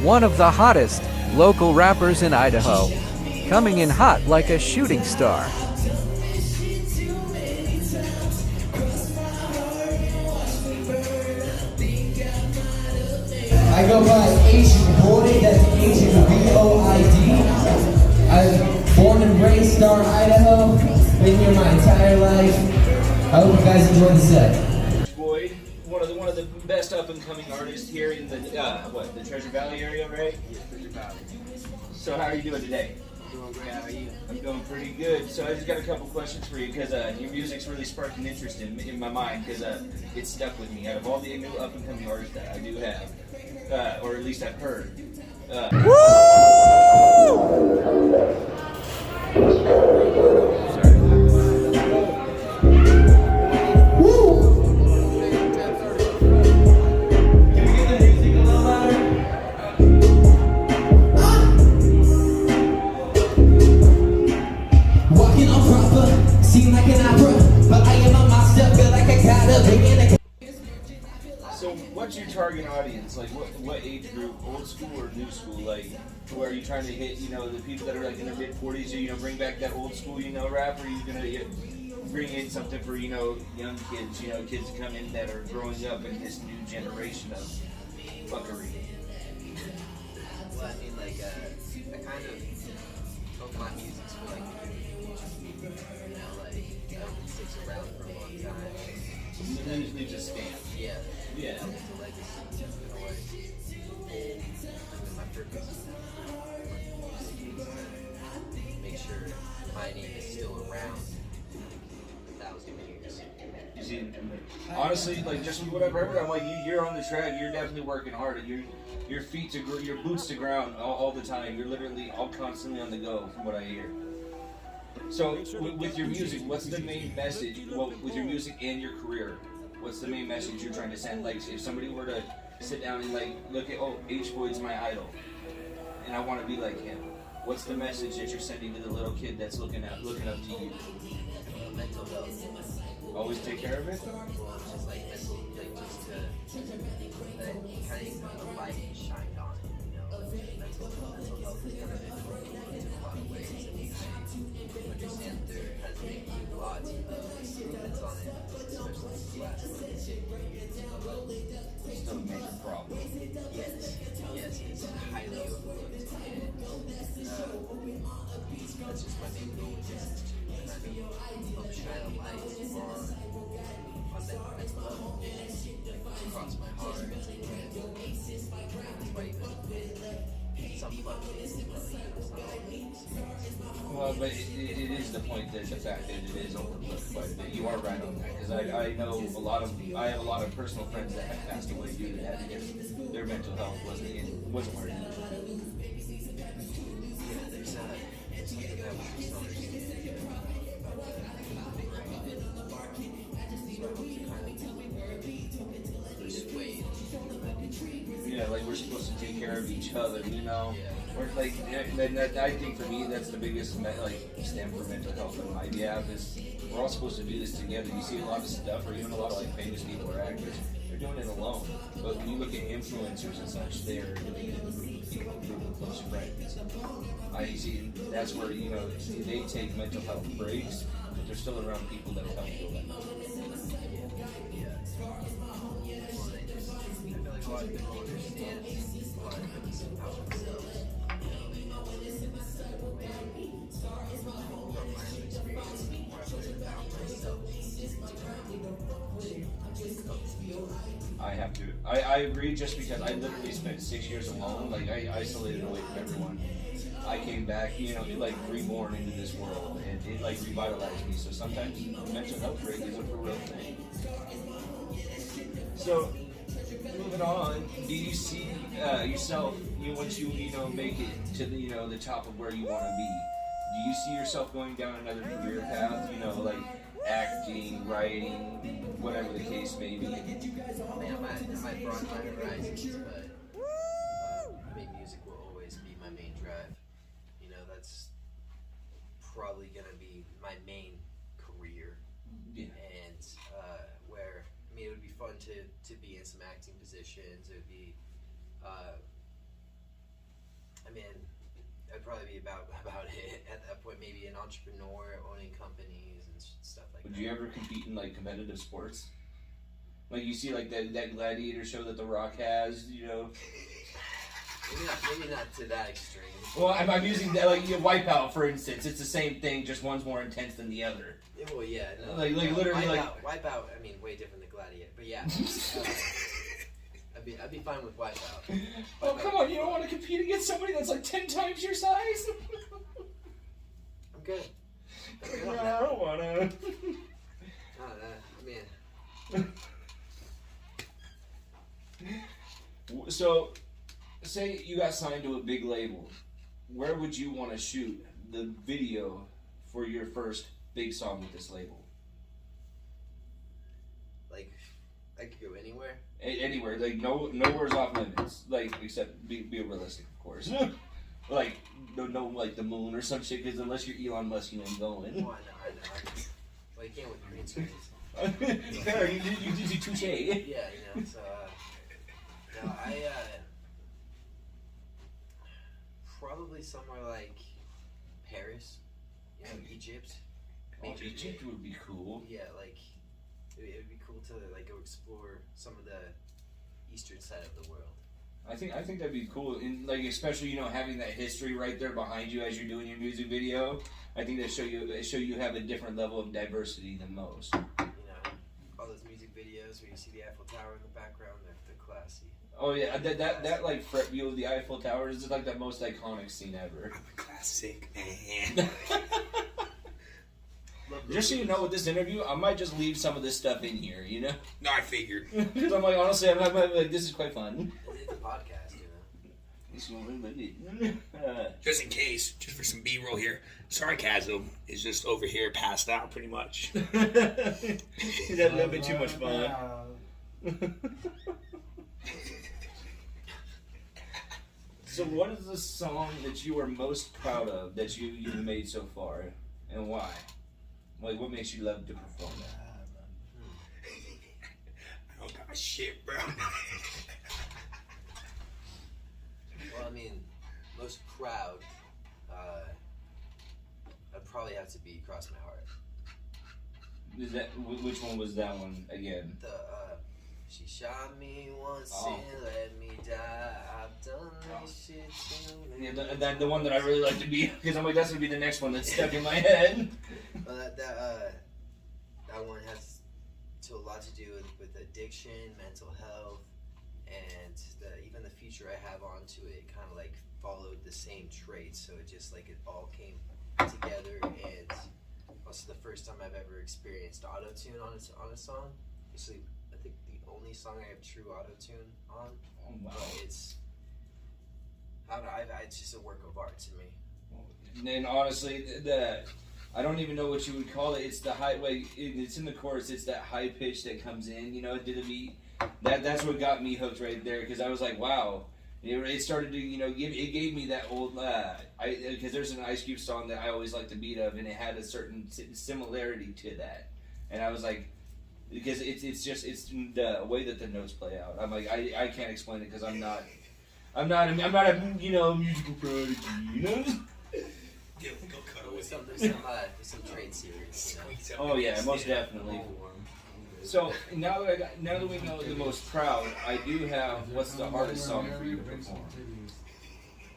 one of the hottest local rappers in Idaho, coming in hot like a shooting star. I go by H-Boyd, that's H-B-O-I-D. I'm born and raised Star, Idaho. Been here my entire life. I hope you guys enjoy the set. Boyd, one of the best up and coming artists here in the the Treasure Valley area, right? Yeah, Treasure Valley. So how are you doing today? Doing great. How are you? I'm doing pretty good. So I just got a couple questions for you because your music's really sparked an interest in my mind because it's stuck with me. Out of all the new up and coming artists that I do have, or at least I've heard. So what's your target audience? Like what age group, old school or new school? Like where are you trying to hit, the people that are like in their mid 40s, or bring back that old school, rap, or are you gonna bring in something for, young kids, kids that come in that are growing up in this new generation of fuckery? Well, I mean, I kind of hope my music's for like it sticks around for a long time. It leaves a stamp. Yeah. Yeah. It's a legacy in a way. And my purpose is to make sure my name is still around 1,000 years. You see, honestly, just from what I've heard, I'm like, you're on the track. You're definitely working hard. Your feet to your boots to ground all the time. You're literally all constantly on the go, from what I hear. So, with your music, what's the main message? Well, with your music and your career, what's the main message you're trying to send? Like, if somebody were to sit down and look at, H-Boyd's my idol, and I want to be like him. What's the message that you're sending to the little kid that's looking up to you? Mental health. Always take care of it. Well, it's just mental, that kind of light shined on it. Mental health is kind of important in a lot of ways. And understand that there has been a lot of improvements on it, especially in the last Still a major problem. Yes, it's highly overlooked. And that's just my main goal, is to help shine a light on that mental level across my heart. Some fun. Well, but it is the point that the fact that it is overlooked quite a bit. You are right on that, because I know I have a lot of personal friends that have passed away due to that because their mental health wasn't where it needed to be. Yeah, there's something that was just understanding. Persuade. Yeah, we're supposed to take care of each other, Yeah. Or I think for me that's the biggest stamp for mental health on my behalf is we're all supposed to do this together. You see a lot of stuff, or even a lot of famous people or actors, they're doing it alone. But when you look at influencers and such, they're doing it with people, close friends. I see that's where they take mental health breaks, but they're still around people that will help heal them. A lot of people understand a lot of things about themselves. I have to. I agree, just because I literally spent 6 years alone. I isolated away from everyone. I came back, reborn into this world, and it revitalized me. So sometimes mental health break is a for real thing. So moving on, do you see yourself? Once you make it to the top of where you want to be, do you see yourself going down another career path? Acting, writing, whatever the case may be. I mean, I might broaden my horizons, but music will always be my main drive. That's probably gonna be my main career. Yeah. And where it would be fun to be in some acting positions. It would be about it at that point. Maybe an entrepreneur owning companies and stuff like Would that. you ever compete in like competitive sports? Like you see like that gladiator show that The Rock has, you know? Maybe not to that extreme. Well, I'm using that, like Wipeout, for instance. It's the same thing, just one's more intense than the other. Well, yeah, no, Like literally, Wipeout. I mean, way different than Gladiator, but yeah. I'd be fine with Wipeout. Oh, come on, you don't want to compete against somebody that's like 10 times your size? I'm good. No, I don't want to. I mean. So, say you got signed to a big label. Where would you want to shoot the video for your first big song with this label? Like, I could go anywhere. Anywhere, like nowhere's off limits. Like except be realistic, of course. Like no, like the moon or some shit. Because unless you're Elon Musk, you ain't going. Oh, I know. Well, you can't with green screens. Fair, you do touche. Yeah, you know. So, no, probably somewhere like Paris, you know, Egypt. Oh, Egypt would be cool. Yeah, like it would be cool to like go explore some of the eastern side of the world. I think that'd be cool, and like especially having that history right there behind you as you're doing your music video. I think that show you have a different level of diversity than most. You know, all those music videos where you see the Eiffel Tower in the background, they're classy. Oh yeah, that like front view of the Eiffel Tower is like the most iconic scene ever. I'm a classic man. Just so you know, with this interview, I might just leave some of this stuff in here, No, I figured. Because I'm like, honestly, I'm like, this is quite fun. It's a podcast, you know. Just in case, just for some B-roll here, sarcasm is just over here passed out pretty much. He's had a little bit too much fun. So what is the song that you are most proud of that you've made so far, and why? Like, what makes you love to perform that? I don't got shit, bro. Well, I mean, most proud, I'd probably have to be Cross My Heart. Is that which one was that one again? The she shot me once Oh. and let me die. I've done this shit too many Yeah, the one that I really like to be, because I'm like, that's gonna be the next one that's stuck in my head. Well, that one has a lot to do with addiction, mental health, and even the feature I have onto it kind of like followed the same traits. So it just like it all came together, and also the first time I've ever experienced auto-tune on a song. Actually, I think the only song I have true auto-tune on. Oh wow! But it's just a work of art to me. And honestly, I don't even know what you would call it. It's the high, it's in the chorus. It's that high pitch that comes in, to the beat. That's what got me hooked right there, because I was like, wow. It started to, it gave me that old, because there's an Ice Cube song that I always like the beat of, and it had a certain similarity to that. And I was like, because it's the way that the notes play out. I'm like, I can't explain it because I'm not a musical prodigy, Yeah, go cut away. There's some trade series. Oh yeah, most definitely. So now that we know the most proud, I do have what's the hardest song for you to perform?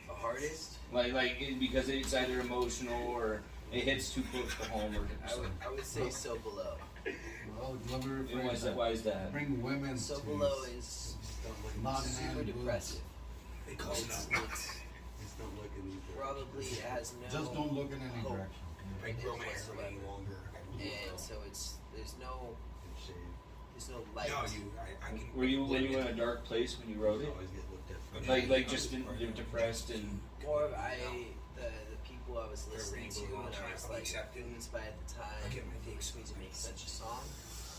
The hardest? Like because it's either emotional or it hits too close to home or I would say So Below. Well, let me rephrase that. Why is that? Bring women So to Below is not super in depressive. They call it It's probably has no Just don't look in any hope direction. I grow my hair whatsoever. any longer. And so there's no light. No, I can. Were you in a dark place when you wrote it? Like just depressed and. More of the people I was listening to and I was like influenced by at the time forced me to make such a song,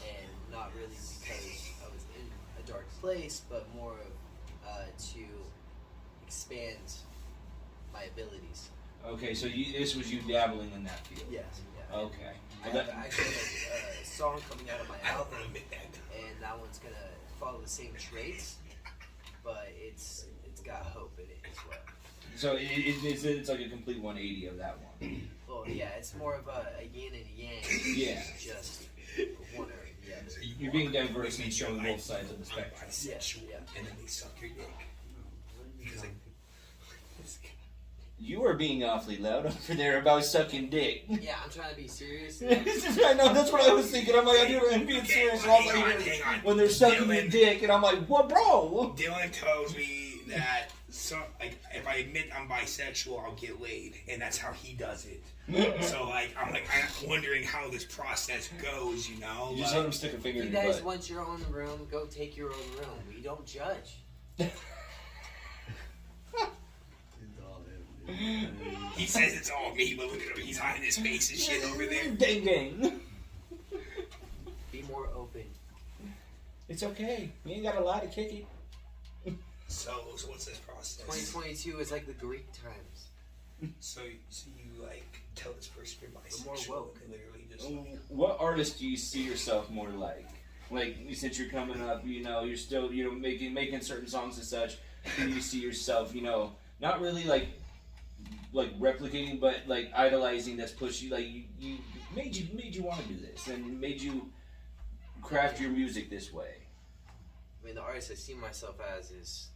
and not really because I was in a dark place, but more of to expand my abilities. Okay, so this was you dabbling in that field. Yes. Yeah. Okay. I have actually a song coming out of my I don't album, want to admit that. and that one's gonna follow the same traits, but it's got hope in it as well. So it's like a complete 180 of that one. Well, yeah, it's more of a yin and yang. Yeah. Just one or the other. You're being diverse and showing both sides of the spectrum. Yeah. And then they suck your dick. Because like, You are being awfully loud over there about sucking dick. Yeah, I'm trying to be serious. I know, that's what I was thinking. I'm like, I'm being serious. And also hang on. when they're sucking your Dylan- dick, and I'm like, what, bro? Dylan tells me that like if I admit I'm bisexual, I'll get laid, and that's how he does it. So like I'm wondering how this process goes, you know? You just let him stick a finger If in you your guys butt. want your own room, go take your own room. We don't judge. He says it's all me, but look at him. He's hiding his face and shit over there. Gang gang. Be more open. It's okay. We ain't got a lot to kick it. So what's this process? 2022 is like the Greek times. So you like tell this person you're bisexual, more woke. and literally just What artist do you see yourself more like? Like, since you're coming up, you know, you're still, you know, making certain songs and such. Do you see yourself, you know, not really like replicating, but like idolizing? That's pushed you, like you made you want to do this and made you craft your music this way. I mean, the artist I see myself as is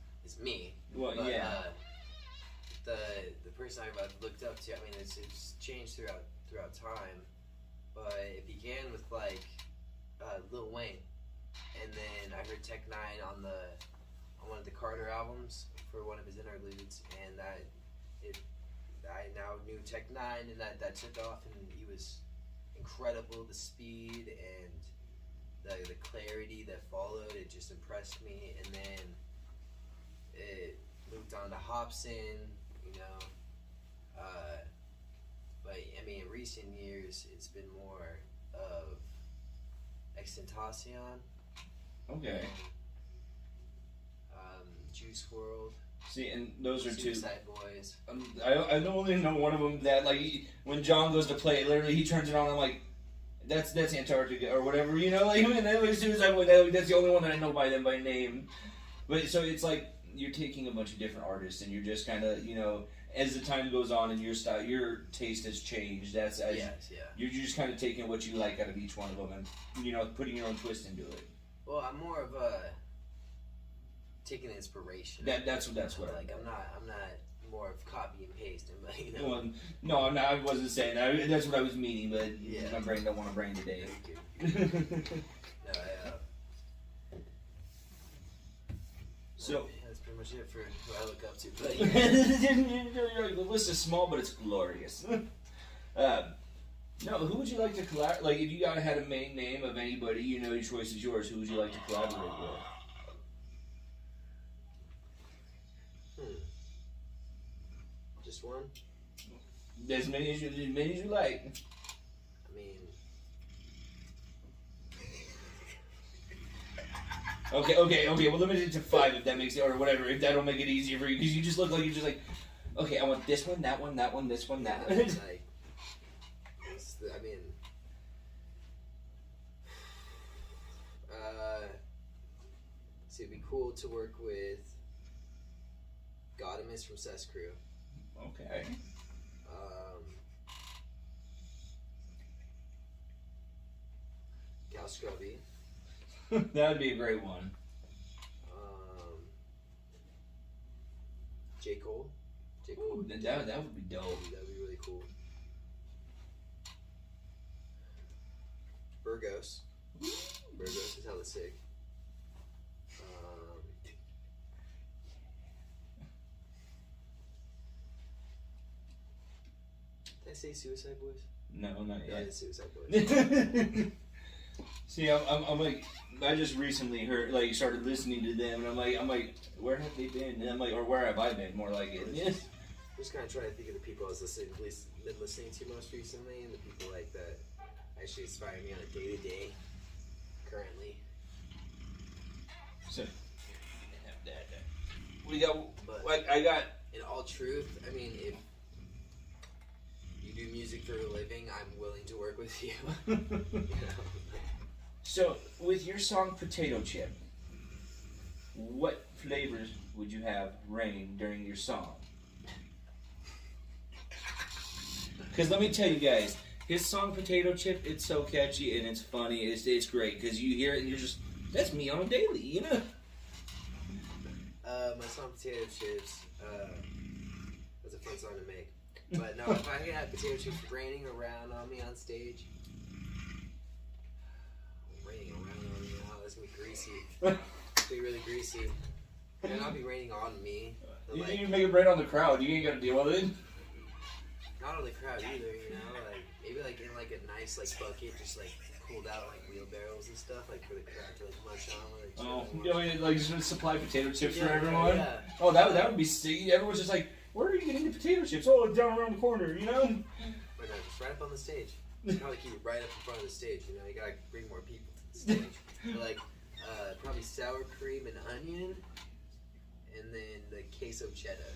me. Well, But, yeah. The person I've looked up to, I mean, it's changed throughout time, but it began with like Lil Wayne, and then I heard Tech Nine on one of the Carter albums for one of his interludes, and I now knew Tech Nine, and that took off, and he was incredible. The speed and the clarity that followed, it just impressed me, and then it moved on to Hobson, you know. But I mean, in recent years, it's been more of Extentacion, Okay. Juice World, See, and those are two. Suicide Boys. I only know one of them that, like, when John goes to play, literally he turns it on. I'm like, that's Antarctica or whatever, you know. Like, and as soon as that's the only one that I know by name. But so it's like you're taking a bunch of different artists, and you're just kind of, you know, as the time goes on and your style, your taste has changed. That's as Yes, yeah. you're just kind of taking what you like out of each one of them, and, you know, putting your own twist into it. Well, I'm more of taking inspiration. That's what like I'm not more of copy and paste, but you know. Well, no, I'm not. I wasn't saying that. That's what I was meaning, but Yeah. my brain don't want to brain today. No, So that's pretty much it for who I look up to. But yeah. the list is small, but it's glorious. No, who would you like to collaborate? Like, if you had a main name of anybody, you know, your choice is yours. Who would you like to collaborate with? Just one. As many as you like. I mean, Okay. Well, limit it to 5 if that makes it, or whatever. If that'll make it easier for you, because you just look like you're just like, okay, I want this one, that one, this one, that one. like, I mean, so it'd be cool to work with Godimus from Cess Crew. Okay. Cal Scrubby. That would be a great one. J. Cole. Ooh, that would be dope. That'd be really cool. Burgos. Burgos is hella sick. Did I say Suicide Boys? No, not Yeah, yet. it's Suicide Boys. See, I'm like, I just recently started listening to them, and I'm like, where have they been? And I'm like, or where have I been? More like it. Yeah. Just kind of trying to think of the people I was been listening to most recently, and the people like that actually inspire me on a day to day. Currently, So, we got, But- like, I got. in all truth, I mean, if you do music for a living, I'm willing to work with you. You know? So, with your song Potato Chip, what flavors would you have reign during your song? Because let me tell you guys, his song "Potato Chip," it's so catchy and it's funny. It's great because you hear it and you're just, that's me on a daily, you know. My song "Potato Chips" was a fun song to make. But no, if I could have potato chips raining around on me on stage, raining around on me, oh, that's gonna be greasy. It's gonna be really greasy. And not be raining on me. But You like, can even make it rain on the crowd. You ain't got to deal with it. not on the crowd either, you know. Like maybe like in like a nice like bucket, just like pulled out like wheelbarrows and stuff, like for the crowd to like mush on. Like, Oh, you know, like just supply potato chips for Yeah, everyone. yeah. Oh, that would be sick. Everyone's just like, where are you getting the potato chips? Oh, it's down around the corner, you know. Why not? Just right up on the stage. You gotta keep it right up in front of the stage, you know. You gotta bring more people to the stage. But like probably sour cream and onion, and then the queso cheddar.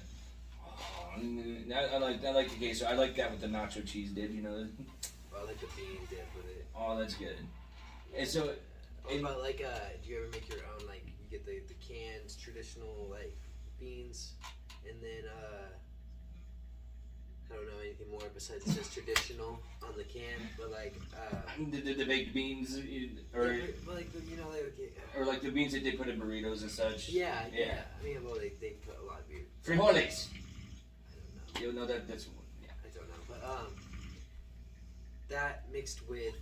Oh, I like the queso. I like that with the nacho cheese dip, you know. Well, I like the bean dip with it. Oh, that's good. And so, What about like do you ever make your own, like you get the canned traditional like beans, and then I don't know anything more besides it says traditional on the can, but like the baked beans, or like you know they would get, like the beans that they put in burritos and such. yeah. I mean, well they put a lot of beer. Frijoles. I don't know. You know that's yeah. I don't know, but that mixed with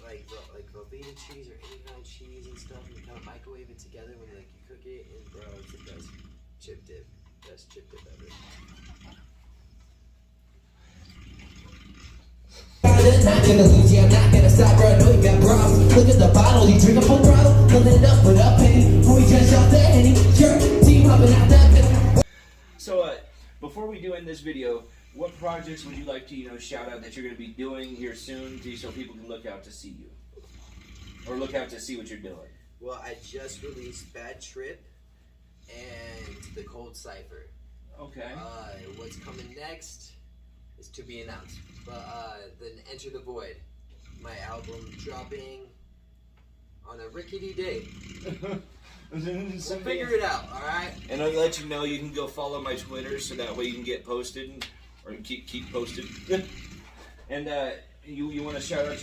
like Velveeta cheese or any kind of cheese and stuff, and you kind of microwave it together when like you cook it, and bro, it's the best chip dip ever. Not gonna lose you, I'm not gonna stop, bro. I know you got problems. Look at the bottle, you drink a full throttle. Fill it up with a penny. When we just off the henny, sure, team hopping out that penny. So, before we do end this video, what projects would you like to, shout out that you're going to be doing here soon, so people can look out to see you, or look out to see what you're doing? Well, I just released Bad Trip and The Cold Cipher. Okay. What's coming next is to be announced. But then Enter the Void, my album dropping on a rickety day. So figure it out, all right? And I'll let you know you can go follow my Twitter so that way you can get posted or keep posted. And you want to shout out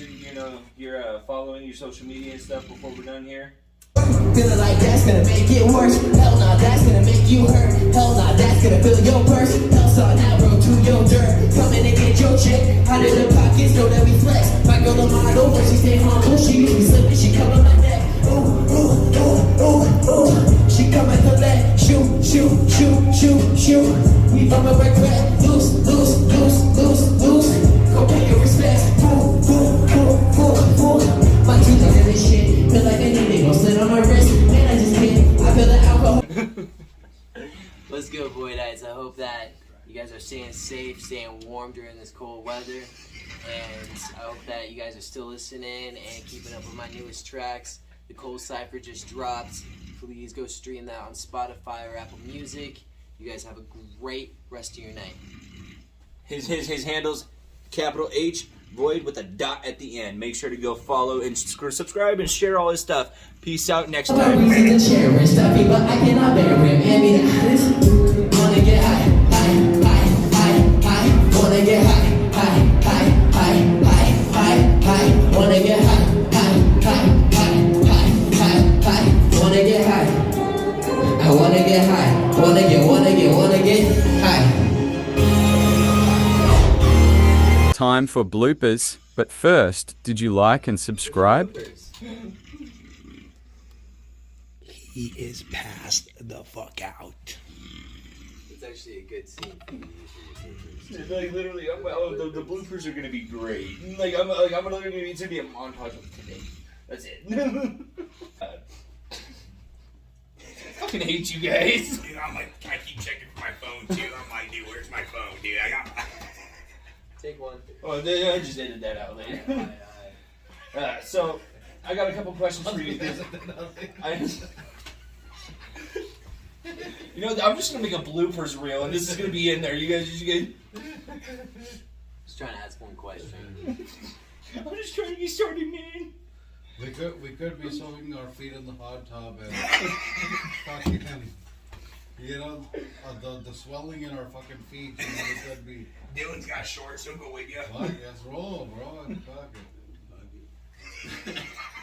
your following, your social media and stuff before we're done here? Feeling like that's gonna make it worse. Hell nah, that's gonna make you hurt. Hell nah, that's gonna fill your purse. Hell saw now, bro, to your dirt. Come in and get your check. Out of the pockets, know that we flex. My girl, the model, when she stay humble, she usually slipping, she cover my neck. Ooh, ooh, ooh, ooh, ooh. She come at the leg. Shoot, shoot, shoot, shoot, shoot. We from a regret. Loose, loose, loose, loose, loose. Go pay your respects. Fool, fool, fool, fool, fool. My teeth are this shit. Feel like anything gon' slip on my wrist. Man, I just can't. I feel the alcohol. Let's go, Voidites. I hope that you guys are staying safe, staying warm during this cold weather. And I hope that you guys are still listening and keeping up with my newest tracks. The Cold Cipher just dropped. Please go stream that on Spotify or Apple Music. You guys have a great rest of your night. His handles, capital H, Void with a dot at the end. Make sure to go follow and subscribe and share all his stuff. Peace out next time. Reason to cherish stuff, but I cannot bear it. Man, be the honest. Wanna get high, high, high, high, high. Wanna get high, high, high, high, high, high, high. Wanna get high, high, high, high, high, high, high. Wanna get high. I wanna get high. Wanna get high. Time for bloopers, but first, did you like and subscribe? He is passed the fuck out. It's actually a good scene for you to use for your bloopers. Like literally, the bloopers are gonna be great. I'm gonna literally, it's gonna be a montage of today. That's it. I fucking hate you guys. Dude, I'm like, I keep checking for my phone too. I'm like, dude, where's my phone, dude? I got. Take one. Oh, I just edited that out later. So, I got a couple questions for you. I'm just gonna make a bloopers reel, and this is gonna be in there. You guys. Just trying to ask one question. I'm just trying to be starting, man. We could be soaking our feet in the hot tub and fucking You know, the swelling in our fucking feet. You know, this would be. Dylan's got shorts, he'll go with you. Fuck, yes, roll, bro. Fuck it.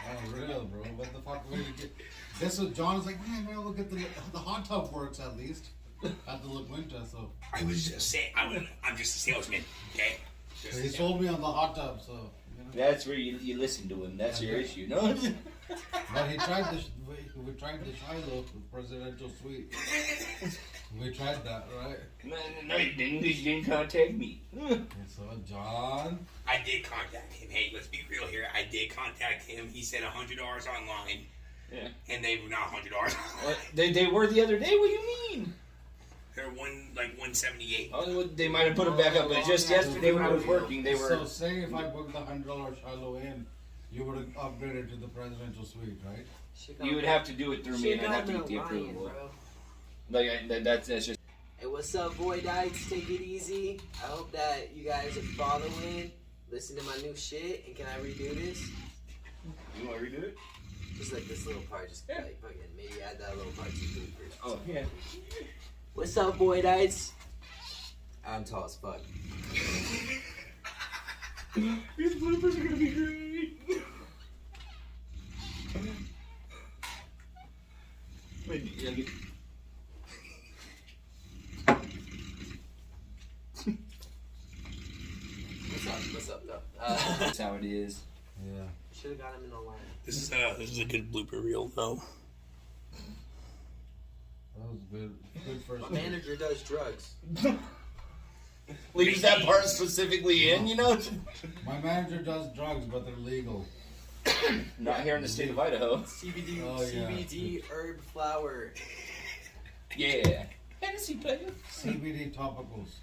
Oh, real, bro. What the fuck? Where you get? This was John was like, man, look at the hot tub works at least. At the La Quinta, so. I was just saying, I'm just a salesman, okay? So he sold me on the hot tub, so. You know. That's where you listen to him. That's your issue, no? But we tried the Shiloh presidential suite. We tried that, right? No, you didn't. You didn't contact me. And so John. I did contact him. Hey, let's be real here. I did contact him. He said $100 online. Yeah. And they were not $100. What? They were the other day. What do you mean? They're 178. Oh, they might have put them back up, but just yesterday when I was working, they were. So say if I booked the $100 Shiloh in, you would have upgraded to the presidential suite, right? You would have to do it through me, and I'd have to get the approval. Like that's just. Hey, what's up, Voidites? Take it easy. I hope that you guys are following. Listen to my new shit. And can I redo this? You want to redo it? Just like this little part. Just like fucking maybe add that little part to bloopers. Oh yeah. What's up, Voidites? I'm tall as fuck. These bloopers are gonna be great. Wait, yeah, get. What's up, though? That's how it is. Yeah. Should have got him in the line. This is a good blooper reel, though. That was good. Good first. My manager does drugs. Leaves that part specifically in, you know? My manager does drugs, but they're legal. Not here in the state of Idaho. CBD, Oh, yeah. CBD herb flower. Yeah. Hennessy player. CBD topicals.